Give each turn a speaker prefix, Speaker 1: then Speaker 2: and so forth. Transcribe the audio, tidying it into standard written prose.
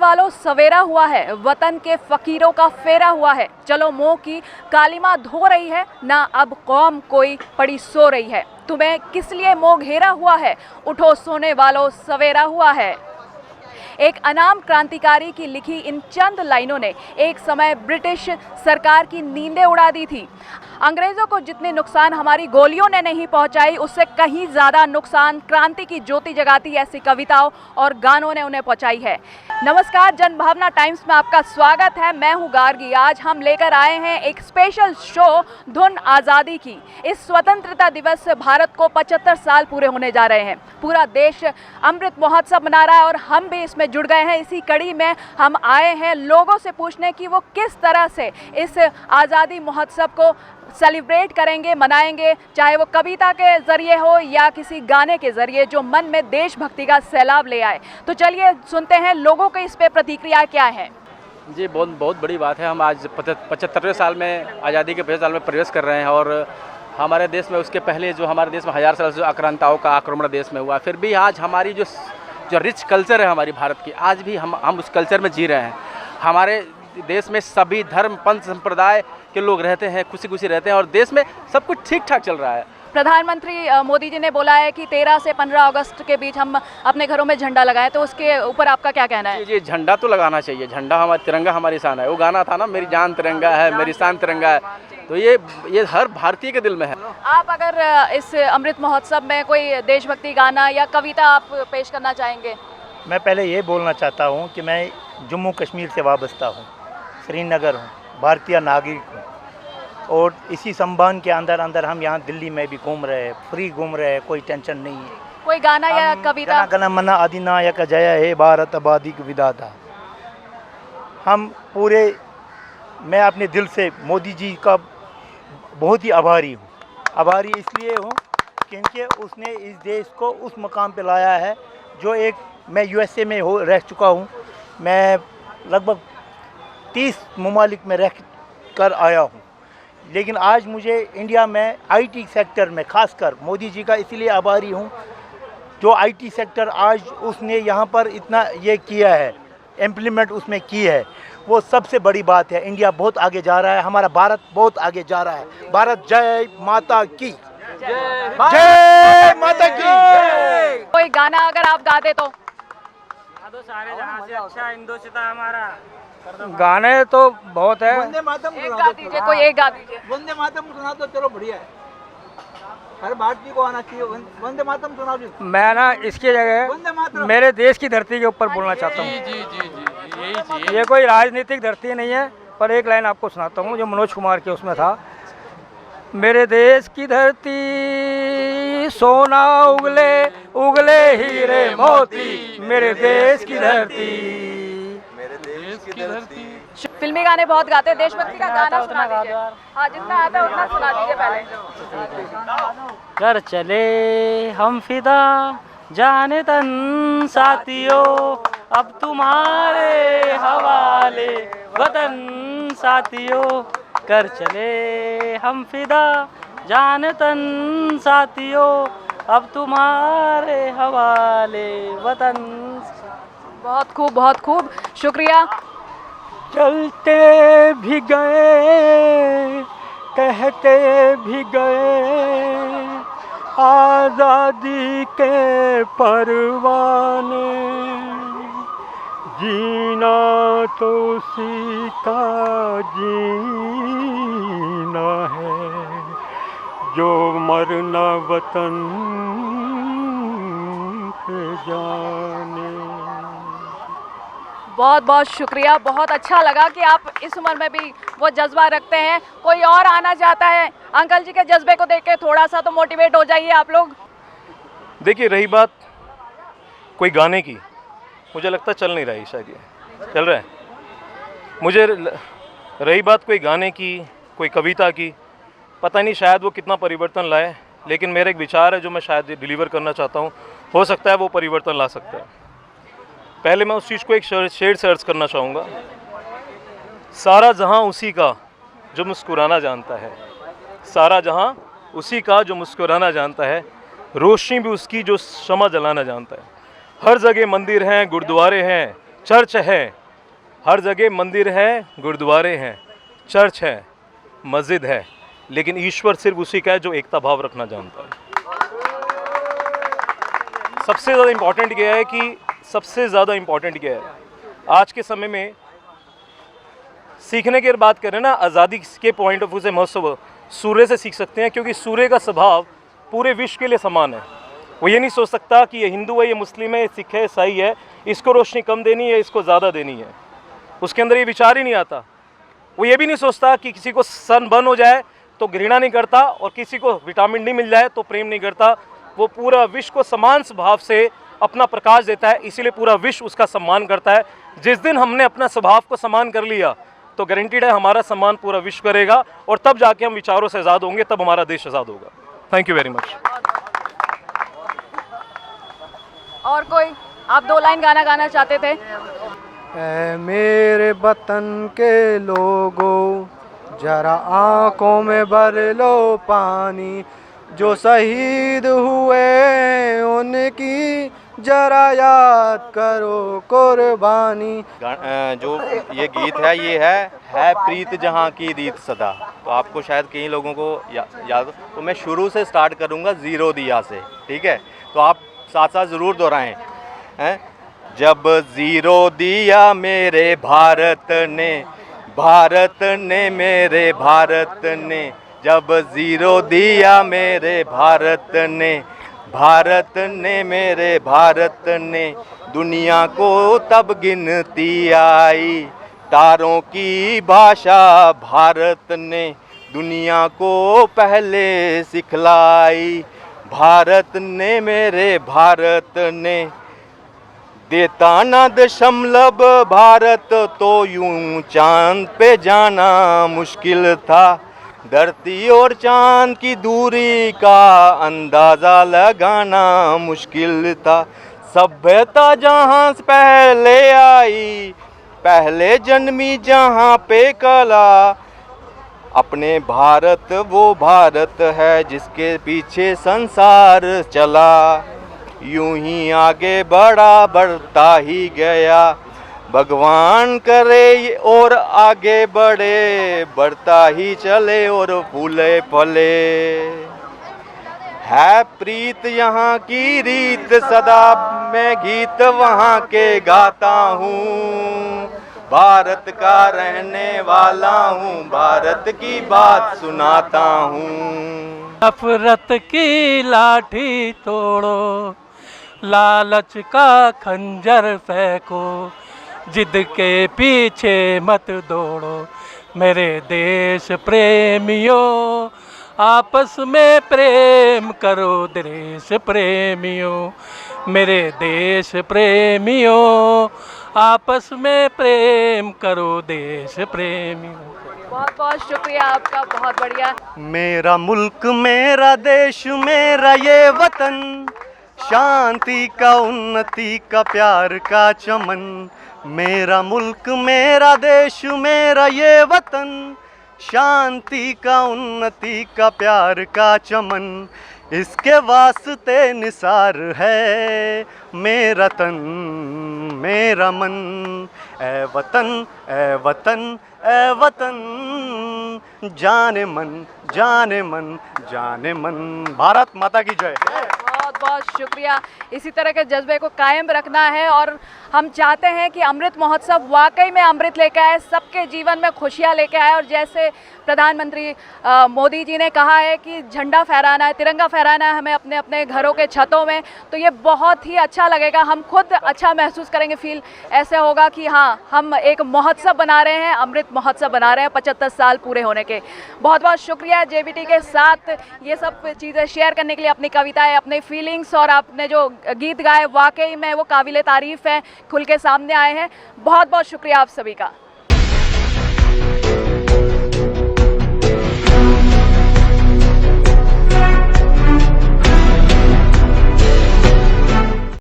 Speaker 1: वालों सवेरा हुआ है, वतन के फकीरों का फेरा हुआ है। चलो मुंह की कालिमा धो रही है ना, अब कौम कोई पड़ी सो रही है। तुम्हें किस लिए मोह घेरा हुआ है, उठो सोने वालों सवेरा हुआ है। एक अनाम क्रांतिकारी की लिखी इन चंद लाइनों ने एक समय ब्रिटिश सरकार की नींदें उड़ा दी थी। अंग्रेजों को जितने नुकसान हमारी गोलियों ने नहीं पहुंचाई, उससे कहीं ज़्यादा नुकसान क्रांति की ज्योति जगाती ऐसी कविताओं और गानों ने उन्हें पहुंचाई है। नमस्कार, जनभावना टाइम्स में आपका स्वागत है। मैं हूं गार्गी। आज हम लेकर आए हैं एक स्पेशल शो, धुन आज़ादी की। इस स्वतंत्रता दिवस से भारत को 75 साल पूरे होने जा रहे हैं। पूरा देश अमृत महोत्सव मना रहा है और हम भी इसमें जुड़ गए हैं। इसी कड़ी में हम आए हैं लोगों से पूछने कि वो किस तरह से इस आज़ादी महोत्सव को सेलिब्रेट करेंगे, मनाएंगे, चाहे वो कविता के ज़रिए हो या किसी गाने के ज़रिए जो मन में देशभक्ति का सैलाब ले आए। तो चलिए सुनते हैं लोगों के इस पे प्रतिक्रिया क्या है।
Speaker 2: जी, बहुत बड़ी बात है। हम आज 75वें साल में, आज़ादी के 75 साल में प्रवेश कर रहे हैं और हमारे देश में उसके पहले जो हमारे देश में 1000 साल से आक्रांताओं का आक्रमण देश में हुआ, फिर भी आज हमारी जो रिच कल्चर है हमारी भारत की, आज भी हम उस कल्चर में जी रहे हैं। हमारे देश में सभी धर्म, पंथ, संप्रदाय के लोग रहते हैं, खुशी रहते हैं और देश में सब कुछ ठीक ठाक चल रहा है।
Speaker 1: प्रधानमंत्री मोदी जी ने बोला है कि 13 से 15 अगस्त के बीच हम अपने घरों में झंडा लगाएं, तो उसके ऊपर आपका क्या कहना है?
Speaker 2: जी, झंडा तो लगाना चाहिए। झंडा हमारा, तिरंगा हमारी शान है। वो गाना था ना, मेरी जान तिरंगा है, मेरी शान तिरंगा है, तो ये हर भारतीय के दिल में है।
Speaker 1: आप अगर इस अमृत महोत्सव में कोई देशभक्ति गाना या कविता आप पेश करना चाहेंगे?
Speaker 3: मैं पहले ये बोलना चाहता हूँ कि मैं जम्मू कश्मीर से वाबस्ता हूँ, श्रीनगर हूँ, भारतीय नागरिक हूँ और इसी संबंध के अंदर हम यहाँ दिल्ली में भी घूम रहे हैं, फ्री घूम रहे हैं, कोई टेंशन नहीं है।
Speaker 1: कोई गाना या कविता?
Speaker 3: गण मना अधिनायक जय हे भारत आबादी की विधाता। हम पूरे, मैं अपने दिल से मोदी जी का बहुत ही आभारी हूँ। आभारी इसलिए हूँ क्योंकि उसने इस देश को उस मकाम पे लाया है जो एक, मैं यूएसए में रह चुका हूँ, मैं लगभग 30 ममालिक में रह कर आया हूँ, लेकिन आज मुझे इंडिया में आईटी सेक्टर में खासकर मोदी जी का इसलिए आभारी हूँ जो आईटी सेक्टर आज उसने यहाँ पर इतना ये किया है, इम्प्लीमेंट उसमें की है, वो सबसे बड़ी बात है। इंडिया बहुत आगे जा रहा है, हमारा भारत बहुत आगे जा रहा है। भारत जय माता की, जय माता की।
Speaker 1: कोई गाना अगर आप गा दे तो?
Speaker 4: सारे जहां से अच्छा हिंदुस्तान हमारा।
Speaker 5: गाने तो बहुत है।
Speaker 3: वंदे मातरम
Speaker 1: एक गा दीजिए, कोई एक गा दीजिए।
Speaker 3: वंदे मातरम सुना तो चलो बढ़िया है, हर भारतीय को आना चाहिए। वंदे मातरम सुनाओ जी।
Speaker 5: मैं ना इसकी जगह मेरे देश की धरती के ऊपर बोलना चाहता हूँ।
Speaker 4: यही चाहिए।
Speaker 5: ये कोई राजनीतिक धरती नहीं है, पर एक लाइन आपको सुनाता हूँ जो मनोज कुमार के उसमें था। मेरे देश की धरती सोना उगले उगले हीरे मोती, मेरे देश की धरती,
Speaker 4: मेरे देश की धरती।
Speaker 1: फिल्मी गाने बहुत गाते हैं, देशभक्ति का गाना सुना दीजिए। हाँ, जितना आता है उतना सुना दीजिए पहले।
Speaker 4: कर चले हम फिदा जाने तन साथियों, अब तुम्हारे हवाले वतन साथियों। कर चले हम फिदा जाने तन साथियों, अब तुम्हारे हवाले वतन।
Speaker 1: बहुत खूब, शुक्रिया।
Speaker 5: चलते भी गए कहते भी गए आज़ादी के परवाने, जीना तो उसी का जीना है जो मरना वतन पे जाने।
Speaker 1: बहुत शुक्रिया। बहुत अच्छा लगा कि आप इस उम्र में भी वो जज्बा रखते हैं। कोई और आना चाहता है? अंकल जी के जज्बे को देख के थोड़ा सा तो मोटिवेट हो जाइए आप लोग।
Speaker 6: देखिए, रही बात कोई गाने की, मुझे लगता चल नहीं रही, शायद ये चल रहा है। मुझे रही बात कोई गाने की, कोई कविता की, पता नहीं शायद वो कितना परिवर्तन लाए, लेकिन मेरा एक विचार है जो मैं शायद डिलीवर करना चाहता हूँ। हो सकता है वो परिवर्तन ला सकता है। पहले मैं उस चीज़ को एक शेर सर्च करना चाहूँगा। सारा जहां उसी का जो मुस्कुराना जानता है, सारा जहां उसी का जो मुस्कुराना जानता है, रोशनी भी उसकी जो शमा जलाना जानता है। हर जगह मंदिर हैं, गुरुद्वारे हैं, चर्च है, हर जगह मंदिर है, गुरुद्वारे हैं, चर्च है, मस्जिद है, लेकिन ईश्वर सिर्फ उसी का है जो एकता भाव रखना जानता है। सबसे ज़्यादा इम्पॉर्टेंट क्या है कि आज के समय में सीखने की बात करें ना, आज़ादी के पॉइंट ऑफ व्यू से महोत्सव सूर्य से सीख सकते हैं, क्योंकि सूर्य का स्वभाव पूरे विश्व के लिए समान है। वो ये नहीं सोच सकता कि ये हिंदू है, ये मुस्लिम है, ये सिख है, ईसाई है, इसको रोशनी कम देनी है, इसको ज़्यादा देनी है। उसके अंदर ये विचार ही नहीं आता। वो ये भी नहीं सोचता कि किसी को सन बर्न हो जाए तो घृणा नहीं करता, और किसी को विटामिन डी मिल जाए तो प्रेम नहीं करता। वो पूरा विश्व को समान स्वभाव से अपना प्रकाश देता है, इसीलिए पूरा विश्व उसका सम्मान करता है। जिस दिन हमने अपना स्वभाव को सम्मान कर लिया तो गारंटीड है हमारा सम्मान पूरा विश्व करेगा, और तब जाके हम विचारों से आज़ाद होंगे, तब हमारा देश आज़ाद होगा। Thank you very much.
Speaker 1: और कोई आप 2 लाइन गाना गाना चाहते थे?
Speaker 5: ऐ मेरे वतन के लोगों, जरा आंखों में भर लो पानी, जो शहीद हुए उनकी जरा याद करो कुर्बानी।
Speaker 7: जो ये गीत है, ये है प्रीत जहाँ की रीत सदा। तो आपको शायद कई लोगों को याद, तो मैं शुरू से स्टार्ट करूँगा, ज़ीरो दिया से, ठीक है? तो आप साथ साथ ज़रूर दोहराएं हैं। जब ज़ीरो दिया मेरे भारत ने, भारत ने मेरे भारत ने, जब ज़ीरो दिया मेरे भारत ने, भारत ने मेरे भारत ने, दुनिया को तब गिनती आई, तारों की भाषा भारत ने दुनिया को पहले सिखलाई। भारत ने मेरे भारत ने, देता ना दशमलव भारत तो यूं चांद पे जाना मुश्किल था। धरती और चांद की दूरी का अंदाज़ा लगाना मुश्किल था। सभ्यता जहाँ से पहले आई, पहले जन्मी जहाँ पे कला, अपने भारत वो भारत है जिसके पीछे संसार चला। यूं ही आगे बढ़ता ही गया, भगवान करे और आगे बढ़े, बढ़ता ही चले और फूले फले। है प्रीत यहाँ की रीत सदा, मैं गीत वहाँ के गाता हूँ। भारत का रहने वाला हूँ, भारत की बात सुनाता हूँ।
Speaker 8: नफरत की लाठी तोड़ो, लालच का खंजर फेंको, जिद के पीछे मत दौड़ो। मेरे देश प्रेमियों, आपस में प्रेम करो देश प्रेमियों। मेरे देश प्रेमियों, आपस में प्रेम करो देश प्रेमियों।
Speaker 1: बहुत बहुत शुक्रिया आपका, बहुत बढ़िया।
Speaker 3: मेरा मुल्क मेरा देश मेरा ये वतन, शांति का उन्नति का प्यार का चमन। मेरा मुल्क मेरा देश मेरा ये वतन, शांति का उन्नति का प्यार का चमन। इसके वास्ते निसार है मेरा तन मेरा मन। ए वतन ए वतन ए वतन, जाने मन जाने मन जाने मन। भारत माता की जय।
Speaker 1: बहुत बहुत शुक्रिया। इसी तरह के जज्बे को कायम रखना है, और हम चाहते हैं कि अमृत महोत्सव वाकई में अमृत लेकर आए, सबके जीवन में खुशियाँ लेकर आए। और जैसे प्रधानमंत्री मोदी जी ने कहा है कि झंडा फहराना है, तिरंगा फहराना है हमें अपने अपने घरों के छतों में, तो ये बहुत ही अच्छा लगेगा। हम खुद अच्छा महसूस करेंगे, फील ऐसे होगा कि हाँ, हम एक महोत्सव बना रहे हैं, अमृत महोत्सव बना रहे हैं 75 साल पूरे होने के। बहुत बहुत शुक्रिया JBT के साथ ये सब चीज़ें शेयर करने के लिए, अपनी कविताएं, अपने फीलिंग्स और आपने जो गीत गाए वाकई में वो काबिले तारीफ़ हैं, खुल के सामने आए हैं। बहुत बहुत शुक्रिया आप सभी का।